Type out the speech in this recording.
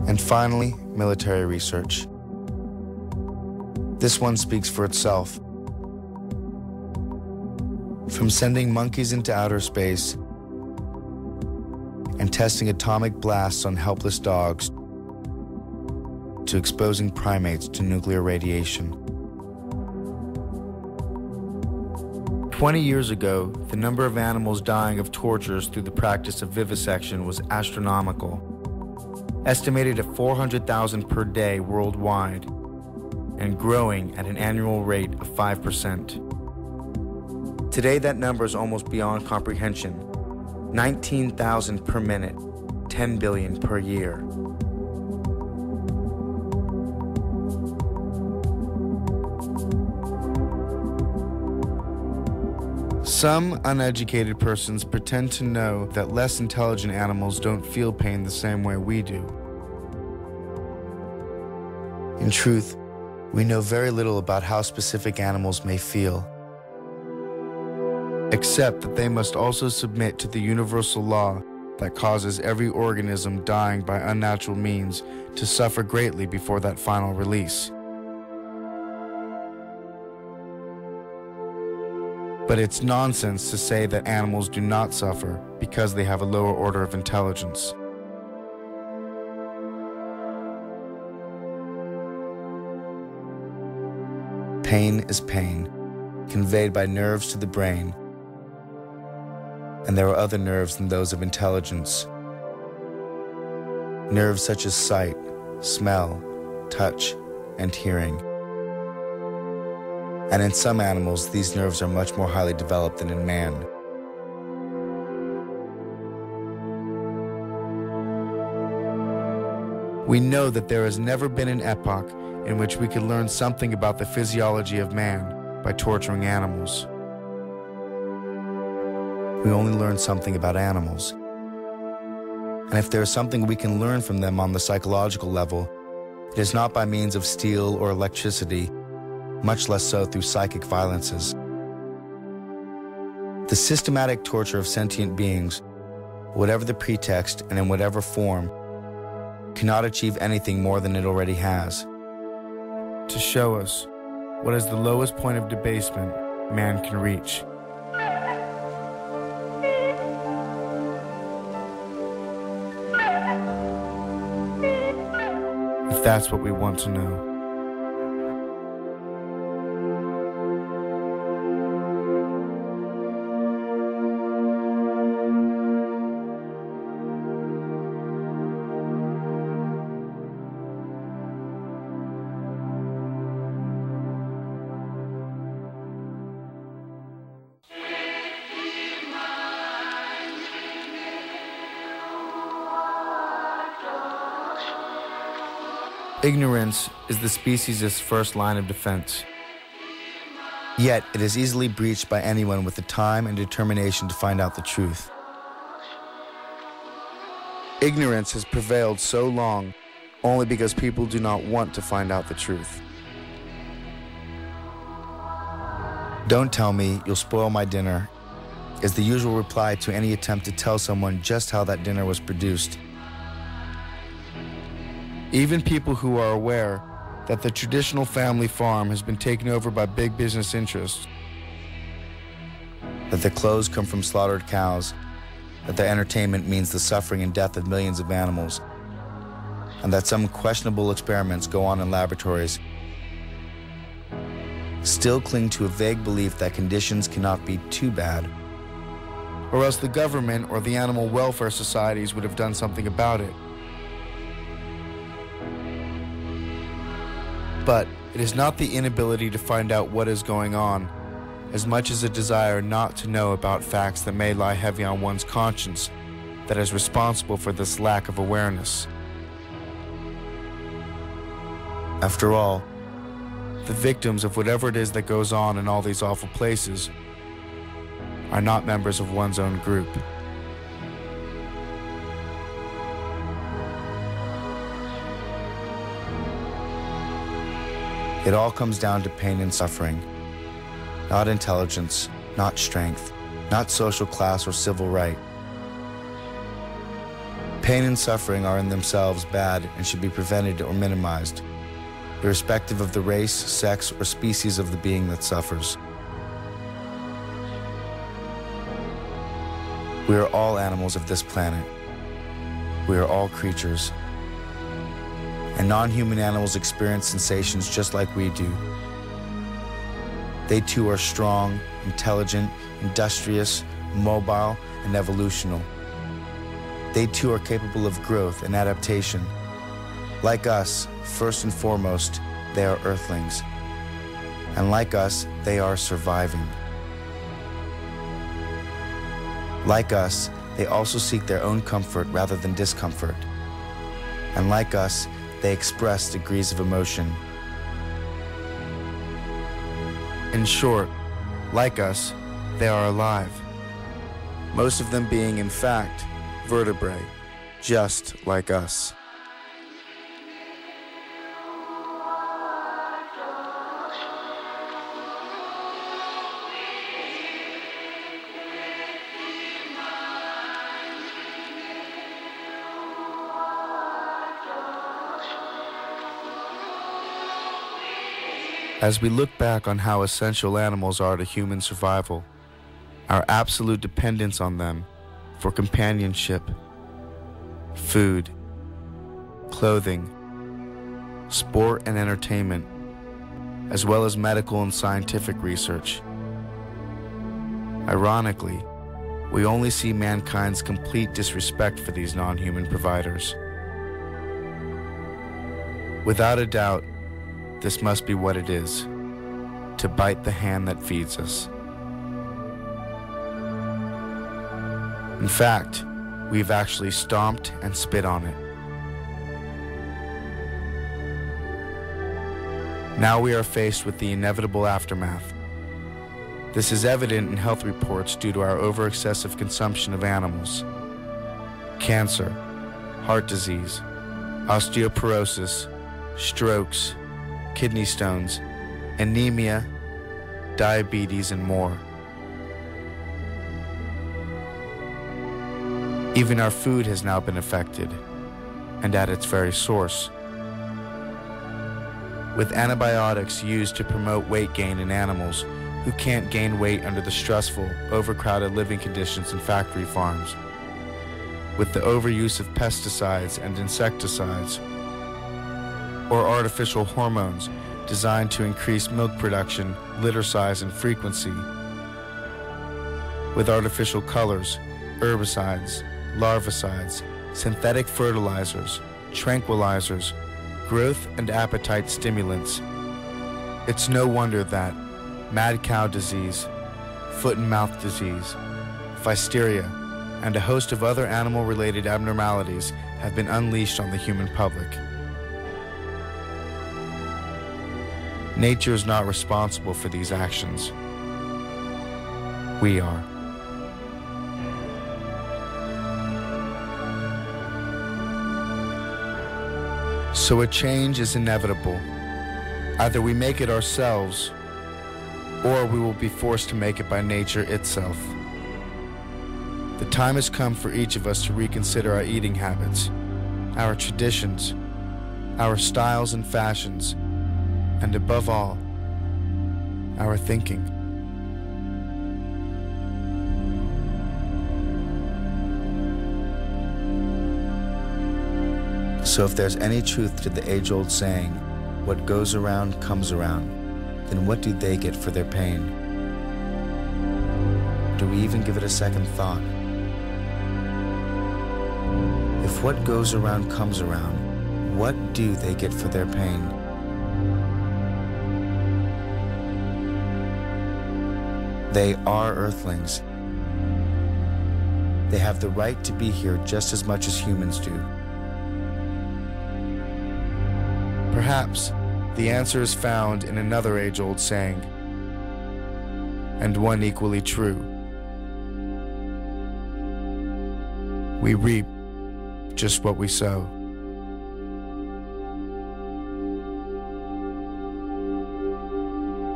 And finally, military research. This one speaks for itself. From sending monkeys into outer space and testing atomic blasts on helpless dogs to exposing primates to nuclear radiation. 20 years ago, the number of animals dying of tortures through the practice of vivisection was astronomical, estimated at 400,000 per day worldwide, and growing at an annual rate of 5%. Today, that number is almost beyond comprehension. 19,000 per minute, 10 billion per year. Some uneducated persons pretend to know that less intelligent animals don't feel pain the same way we do. In truth, we know very little about how specific animals may feel, except that they must also submit to the universal law that causes every organism dying by unnatural means to suffer greatly before that final release. But it's nonsense to say that animals do not suffer because they have a lower order of intelligence. Pain is pain, conveyed by nerves to the brain, and there are other nerves than those of intelligence. Nerves such as sight, smell, touch, and hearing. And in some animals, these nerves are much more highly developed than in man. We know that there has never been an epoch in which we could learn something about the physiology of man by torturing animals. We only learn something about animals. And if there is something we can learn from them on the psychological level, it is not by means of steel or electricity, much less so through psychic violences. The systematic torture of sentient beings, whatever the pretext and in whatever form, cannot achieve anything more than it already has. To show us what is the lowest point of debasement man can reach. If that's what we want to know. Ignorance is the species' first line of defense. Yet it is easily breached by anyone with the time and determination to find out the truth. Ignorance has prevailed so long only because people do not want to find out the truth. "Don't tell me, you'll spoil my dinner," is the usual reply to any attempt to tell someone just how that dinner was produced. Even people who are aware that the traditional family farm has been taken over by big business interests, that the clothes come from slaughtered cows, that their entertainment means the suffering and death of millions of animals, and that some questionable experiments go on in laboratories, still cling to a vague belief that conditions cannot be too bad, or else the government or the animal welfare societies would have done something about it. But it is not the inability to find out what is going on, as much as a desire not to know about facts that may lie heavy on one's conscience, that is responsible for this lack of awareness. After all, the victims of whatever it is that goes on in all these awful places are not members of one's own group. It all comes down to pain and suffering, not intelligence, not strength, not social class or civil right. Pain and suffering are in themselves bad and should be prevented or minimized, irrespective of the race, sex, or species of the being that suffers. We are all animals of this planet. We are all creatures. And non-human animals experience sensations just like we do. They too are strong, intelligent, industrious, mobile, and evolutional. They too are capable of growth and adaptation. Like us, first and foremost, they are earthlings. And like us, they are surviving. Like us, they also seek their own comfort rather than discomfort. And like us, they express degrees of emotion. In short, like us, they are alive. Most of them being, in fact, vertebrae, just like us. As we look back on how essential animals are to human survival, our absolute dependence on them for companionship, food, clothing, sport and entertainment, as well as medical and scientific research. Ironically, we only see mankind's complete disrespect for these non-human providers. Without a doubt, this must be what it is, to bite the hand that feeds us. In fact, we've actually stomped and spit on it. Now we are faced with the inevitable aftermath. This is evident in health reports due to our over-excessive consumption of animals. Cancer, heart disease, osteoporosis, strokes, kidney stones, anemia, diabetes, and more. Even our food has now been affected, and at its very source. With antibiotics used to promote weight gain in animals who can't gain weight under the stressful, overcrowded living conditions in factory farms. With the overuse of pesticides and insecticides, or artificial hormones designed to increase milk production, litter size, and frequency. With artificial colors, herbicides, larvicides, synthetic fertilizers, tranquilizers, growth and appetite stimulants. It's no wonder that mad cow disease, foot and mouth disease, physteria, and a host of other animal-related abnormalities have been unleashed on the human public. Nature is not responsible for these actions. We are. So a change is inevitable. Either we make it ourselves, or we will be forced to make it by nature itself. The time has come for each of us to reconsider our eating habits, our traditions, our styles and fashions, and above all, our thinking. So if there's any truth to the age-old saying, what goes around comes around, then what do they get for their pain? Do we even give it a second thought? If what goes around comes around, what do they get for their pain? They are earthlings. They have the right to be here just as much as humans do. Perhaps the answer is found in another age-old saying, and one equally true. We reap just what we sow.